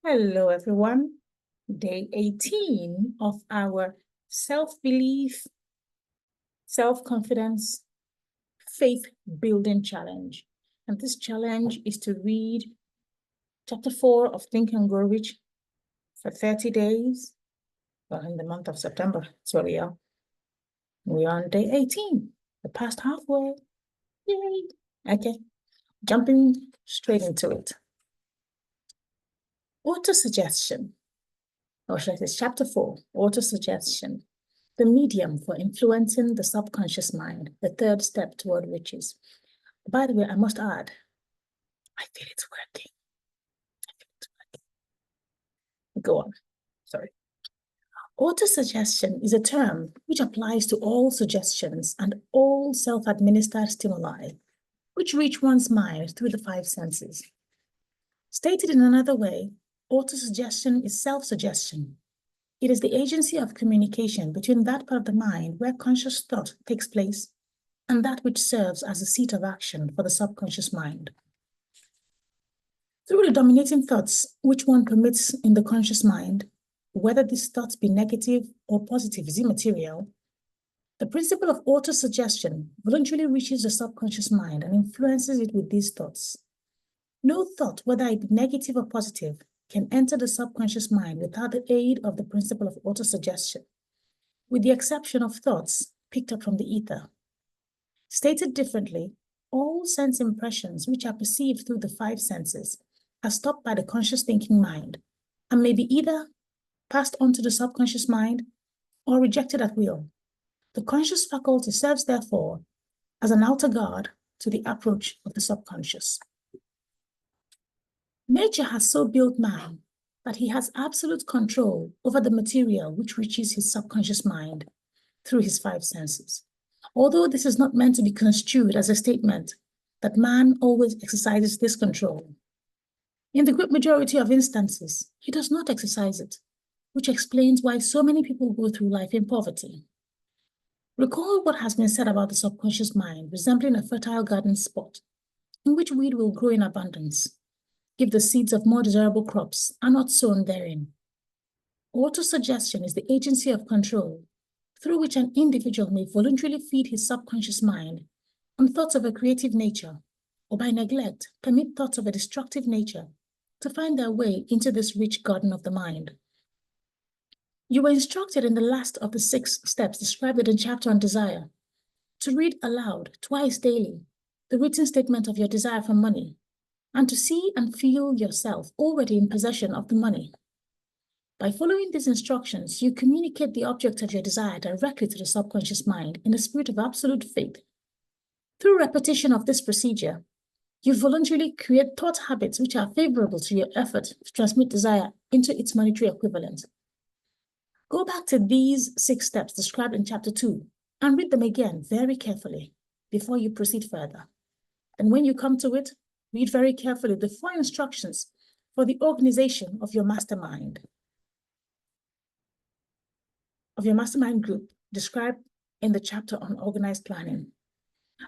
Hello, everyone. Day 18 of our self-belief, self-confidence, faith-building challenge. And this challenge is to read chapter 4 of Think and Grow Rich for 30 days. Well, in the month of September, that's where we are. We are on day 18, the past halfway. Yay! Okay, jumping straight into it. Autosuggestion. Or should I say chapter 4, autosuggestion. The medium for influencing the subconscious mind, the third step toward riches. By the way, I must add, I feel it's working. Go on. Sorry. Autosuggestion is a term which applies to all suggestions and all self-administered stimuli which reach one's mind through the five senses. Stated in another way, autosuggestion is self-suggestion. It is the agency of communication between that part of the mind where conscious thought takes place and that which serves as a seat of action for the subconscious mind. Through the dominating thoughts which one permits in the conscious mind, whether these thoughts be negative or positive is immaterial, the principle of autosuggestion voluntarily reaches the subconscious mind and influences it with these thoughts. No thought, whether it be negative or positive, can enter the subconscious mind without the aid of the principle of autosuggestion, with the exception of thoughts picked up from the ether. Stated differently, all sense impressions which are perceived through the five senses are stopped by the conscious thinking mind and may be either passed on to the subconscious mind or rejected at will. The conscious faculty serves, therefore, as an outer guard to the approach of the subconscious. Nature has so built man that he has absolute control over the material which reaches his subconscious mind through his five senses. Although this is not meant to be construed as a statement that man always exercises this control. In the great majority of instances, he does not exercise it, which explains why so many people go through life in poverty. Recall what has been said about the subconscious mind resembling a fertile garden spot in which weed will grow in abundance if the seeds of more desirable crops are not sown therein. Autosuggestion is the agency of control through which an individual may voluntarily feed his subconscious mind on thoughts of a creative nature, or by neglect, permit thoughts of a destructive nature to find their way into this rich garden of the mind. You were instructed in the last of the 6 steps described in the chapter on desire to read aloud twice daily the written statement of your desire for money and to see and feel yourself already in possession of the money. By following these instructions, you communicate the object of your desire directly to the subconscious mind in a spirit of absolute faith. Through repetition of this procedure, you voluntarily create thought habits which are favorable to your effort to transmit desire into its monetary equivalent. Go back to these 6 steps described in chapter 2 and read them again very carefully before you proceed further. And when you come to it, read very carefully the 4 instructions for the organization of your mastermind group described in the chapter on organized planning.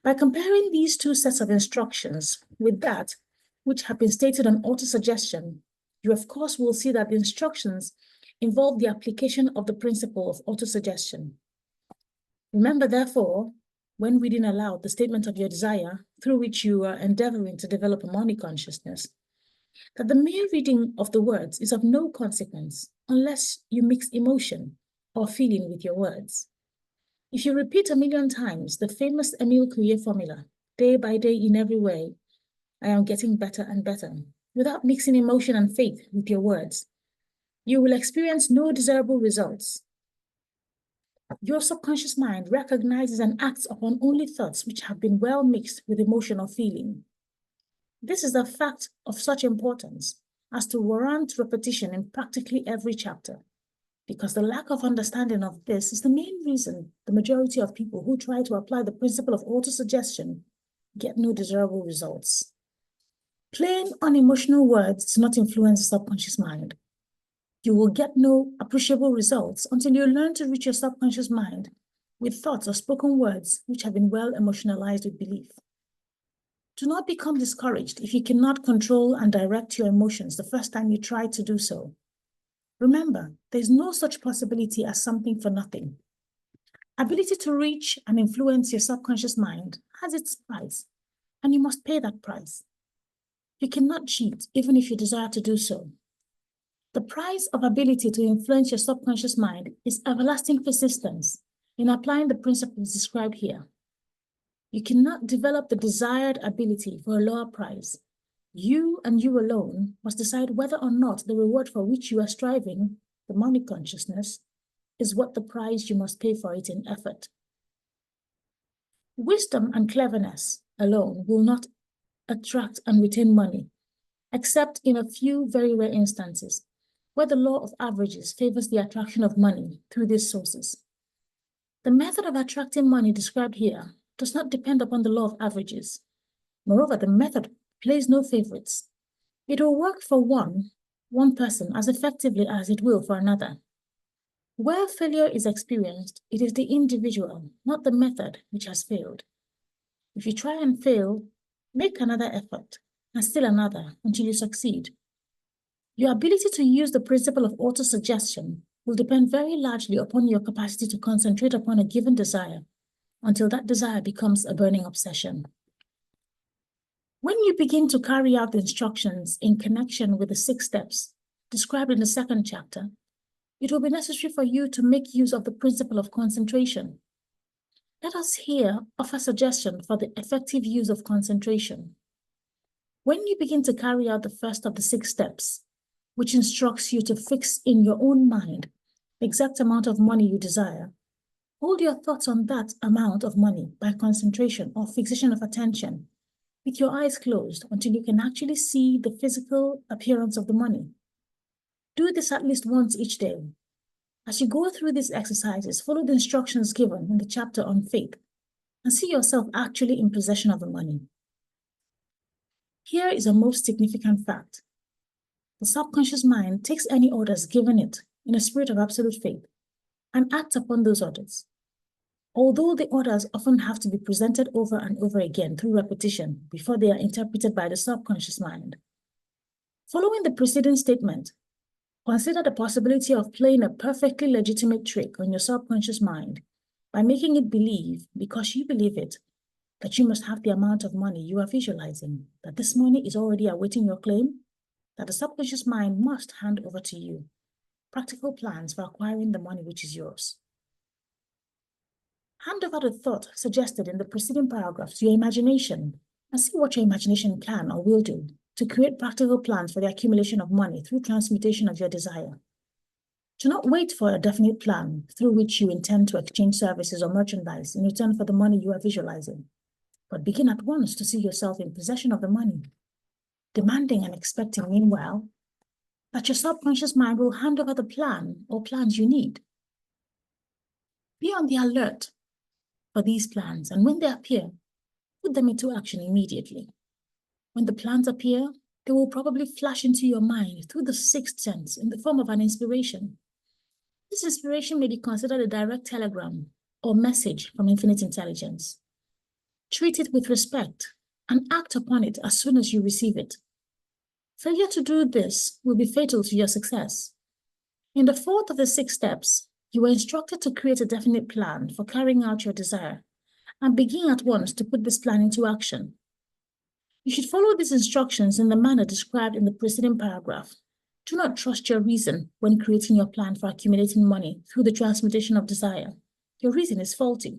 By comparing these 2 sets of instructions with that which have been stated on autosuggestion, you of course will see that the instructions involve the application of the principle of autosuggestion. Remember, therefore, when reading aloud the statement of your desire through which you are endeavoring to develop a money consciousness, that the mere reading of the words is of no consequence unless you mix emotion or feeling with your words. If you repeat 1,000,000 times the famous Emile Coué formula, day by day in every way, I am getting better and better, without mixing emotion and faith with your words, you will experience no desirable results. Your subconscious mind recognizes and acts upon only thoughts which have been well mixed with emotion or feeling. This is a fact of such importance as to warrant repetition in practically every chapter, because the lack of understanding of this is the main reason the majority of people who try to apply the principle of autosuggestion get no desirable results. Plain, unemotional words do not influence the subconscious mind. You will get no appreciable results until you learn to reach your subconscious mind with thoughts or spoken words which have been well emotionalized with belief. Do not become discouraged if you cannot control and direct your emotions the first time you try to do so. Remember, there's no such possibility as something for nothing. Ability to reach and influence your subconscious mind has its price, and you must pay that price. You cannot cheat, even if you desire to do so. The price of ability to influence your subconscious mind is everlasting persistence in applying the principles described here. You cannot develop the desired ability for a lower price. You and you alone must decide whether or not the reward for which you are striving, the money consciousness, is what the price you must pay for it in effort. Wisdom and cleverness alone will not attract and retain money, except in a few very rare instances, where the law of averages favors the attraction of money through these sources. The method of attracting money described here does not depend upon the law of averages. Moreover, the method plays no favorites. It will work for one person as effectively as it will for another. Where failure is experienced, it is the individual, not the method, which has failed. If you try and fail, make another effort, and still another until you succeed. Your ability to use the principle of autosuggestion will depend very largely upon your capacity to concentrate upon a given desire until that desire becomes a burning obsession. When you begin to carry out the instructions in connection with the 6 steps described in the 2nd chapter, it will be necessary for you to make use of the principle of concentration. Let us here offer suggestion for the effective use of concentration. When you begin to carry out the first of the 6 steps, which instructs you to fix in your own mind the exact amount of money you desire, hold your thoughts on that amount of money by concentration or fixation of attention, with your eyes closed until you can actually see the physical appearance of the money. Do this at least once each day. As you go through these exercises, follow the instructions given in the chapter on faith and see yourself actually in possession of the money. Here is a most significant fact. The subconscious mind takes any orders given it in a spirit of absolute faith and acts upon those orders. Although the orders often have to be presented over and over again through repetition before they are interpreted by the subconscious mind. Following the preceding statement, consider the possibility of playing a perfectly legitimate trick on your subconscious mind by making it believe, because you believe it, that you must have the amount of money you are visualizing, that this money is already awaiting your claim, that the subconscious mind must hand over to you practical plans for acquiring the money which is yours. Hand over the thought suggested in the preceding paragraph to your imagination and see what your imagination can or will do to create practical plans for the accumulation of money through transmutation of your desire. Do not wait for a definite plan through which you intend to exchange services or merchandise in return for the money you are visualizing, but begin at once to see yourself in possession of the money, demanding and expecting, meanwhile, that your subconscious mind will hand over the plan or plans you need. Be on the alert for these plans, and when they appear, put them into action immediately. When the plans appear, they will probably flash into your mind through the 6th sense in the form of an inspiration. This inspiration may be considered a direct telegram or message from infinite intelligence. Treat it with respect and act upon it as soon as you receive it. Failure to do this will be fatal to your success. In the 4th of the 6 steps, you are instructed to create a definite plan for carrying out your desire and begin at once to put this plan into action. You should follow these instructions in the manner described in the preceding paragraph. Do not trust your reason when creating your plan for accumulating money through the transmutation of desire. Your reason is faulty.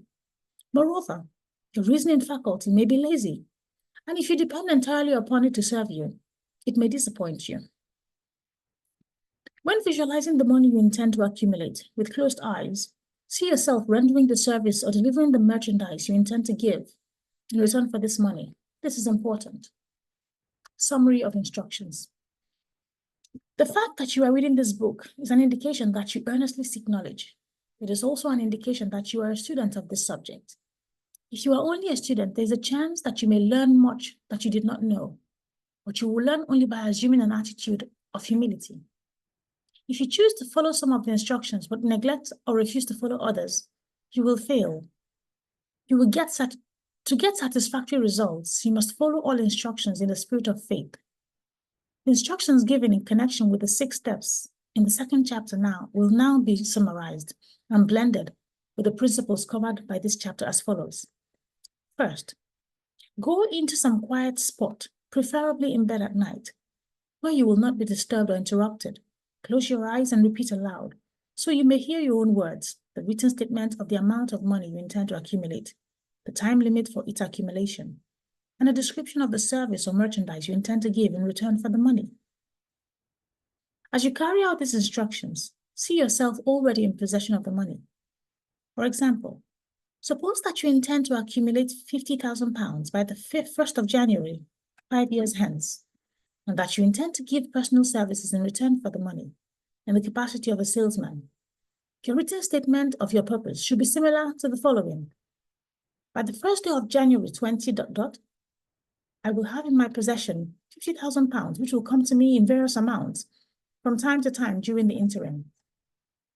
Moreover, your reasoning faculty may be lazy, and if you depend entirely upon it to serve you, it may disappoint you. When visualizing the money you intend to accumulate with closed eyes, see yourself rendering the service or delivering the merchandise you intend to give in return for this money. This is important. Summary of instructions. The fact that you are reading this book is an indication that you earnestly seek knowledge. It is also an indication that you are a student of this subject. If you are only a student, there is a chance that you may learn much that you did not know, but you will learn only by assuming an attitude of humility. If you choose to follow some of the instructions but neglect or refuse to follow others, you will fail. You will get To get satisfactory results, you must follow all instructions in the spirit of faith. The instructions given in connection with the 6 steps in the 2nd chapter will now be summarized and blended with the principles covered by this chapter as follows. First, go into some quiet spot, preferably in bed at night, where you will not be disturbed or interrupted. Close your eyes and repeat aloud, so you may hear your own words, the written statement of the amount of money you intend to accumulate, the time limit for its accumulation, and a description of the service or merchandise you intend to give in return for the money. As you carry out these instructions, see yourself already in possession of the money. For example, suppose that you intend to accumulate £50,000 by the 1st of January, 5 years hence, and that you intend to give personal services in return for the money in the capacity of a salesman. Your written statement of your purpose should be similar to the following. By the 1st day of January 20... I will have in my possession £50,000, which will come to me in various amounts from time to time during the interim.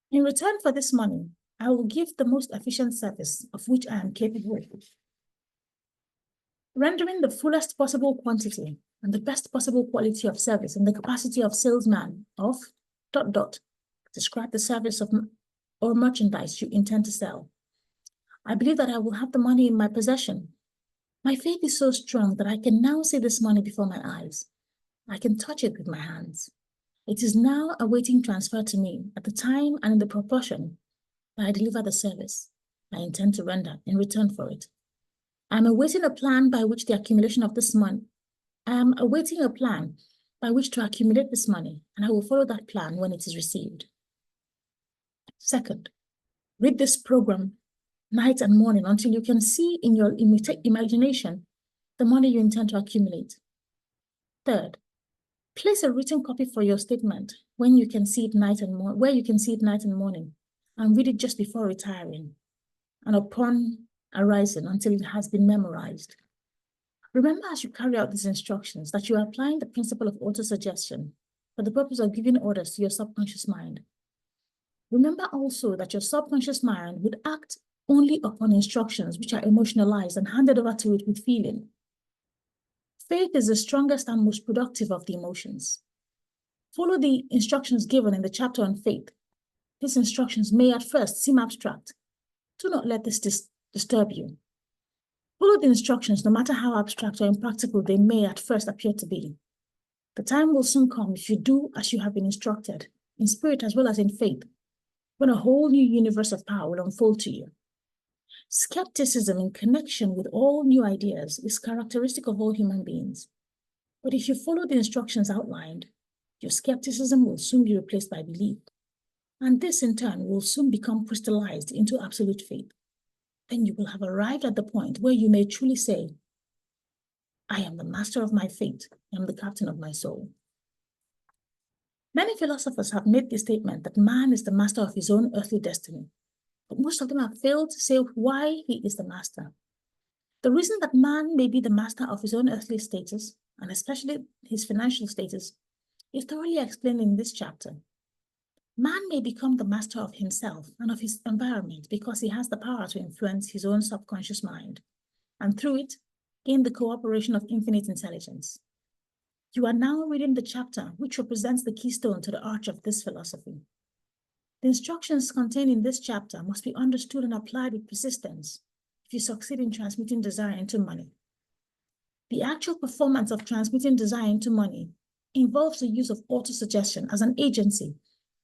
In return for this money, I will give the most efficient service of which I am capable, rendering the fullest possible quantity and the best possible quality of service in the capacity of salesman of ... Describe the service of or merchandise you intend to sell. I believe that I will have the money in my possession. My faith is so strong that I can now see this money before my eyes. I can touch it with my hands. It is now awaiting transfer to me at the time and in the proportion that I deliver the service I intend to render in return for it. I am awaiting a plan by which the accumulation of this money. I am awaiting a plan by which to accumulate this money, and I will follow that plan when it is received. Second, read this program night and morning until you can see in your imagination the money you intend to accumulate. Third, place a written copy for your statement where you can see it night and morning, and read it just before retiring and upon arising until it has been memorized. Remember as you carry out these instructions that you are applying the principle of autosuggestion for the purpose of giving orders to your subconscious mind. Remember also that your subconscious mind would act only upon instructions which are emotionalized and handed over to it with feeling. Faith is the strongest and most productive of the emotions. Follow the instructions given in the chapter on faith. These instructions may at first seem abstract. Do not let this disturb you. Follow the instructions no matter how abstract or impractical they may at first appear to be. The time will soon come if you do as you have been instructed, in spirit as well as in faith, when a whole new universe of power will unfold to you. Skepticism in connection with all new ideas is characteristic of all human beings. But if you follow the instructions outlined, your skepticism will soon be replaced by belief. And this in turn will soon become crystallized into absolute faith. Then you will have arrived at the point where you may truly say, I am the master of my fate, I am the captain of my soul. Many philosophers have made the statement that man is the master of his own earthly destiny, but most of them have failed to say why he is the master. The reason that man may be the master of his own earthly status, and especially his financial status, is thoroughly explained in this chapter. Man may become the master of himself and of his environment because he has the power to influence his own subconscious mind, and through it, gain the cooperation of infinite intelligence. You are now reading the chapter which represents the keystone to the arch of this philosophy. The instructions contained in this chapter must be understood and applied with persistence if you succeed in transmitting desire into money. The actual performance of transmitting desire into money involves the use of autosuggestion as an agency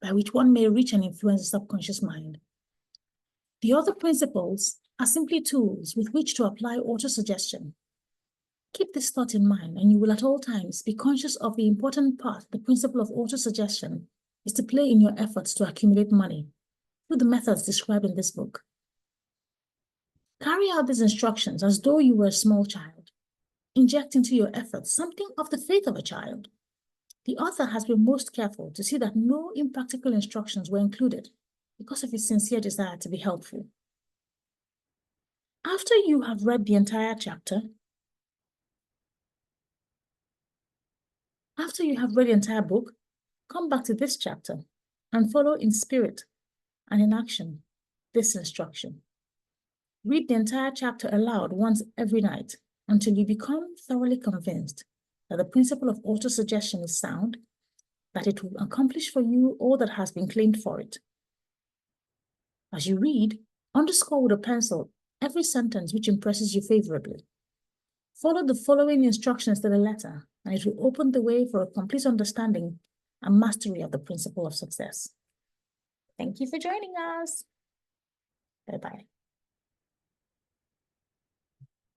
by which one may reach and influence the subconscious mind. The other principles are simply tools with which to apply autosuggestion. Keep this thought in mind, and you will at all times be conscious of the important part the principle of autosuggestion is to play in your efforts to accumulate money through the methods described in this book. Carry out these instructions as though you were a small child. Inject into your efforts something of the faith of a child. The author has been most careful to see that no impractical instructions were included because of his sincere desire to be helpful. After you have read the entire chapter, after you have read the entire book, come back to this chapter and follow in spirit and in action this instruction. Read the entire chapter aloud once every night until you become thoroughly convinced that the principle of autosuggestion is sound, that it will accomplish for you all that has been claimed for it. As you read, underscore with a pencil every sentence which impresses you favorably. Follow the following instructions to the letter, and it will open the way for a complete understanding and mastery of the principle of success. Thank you for joining us. Bye-bye.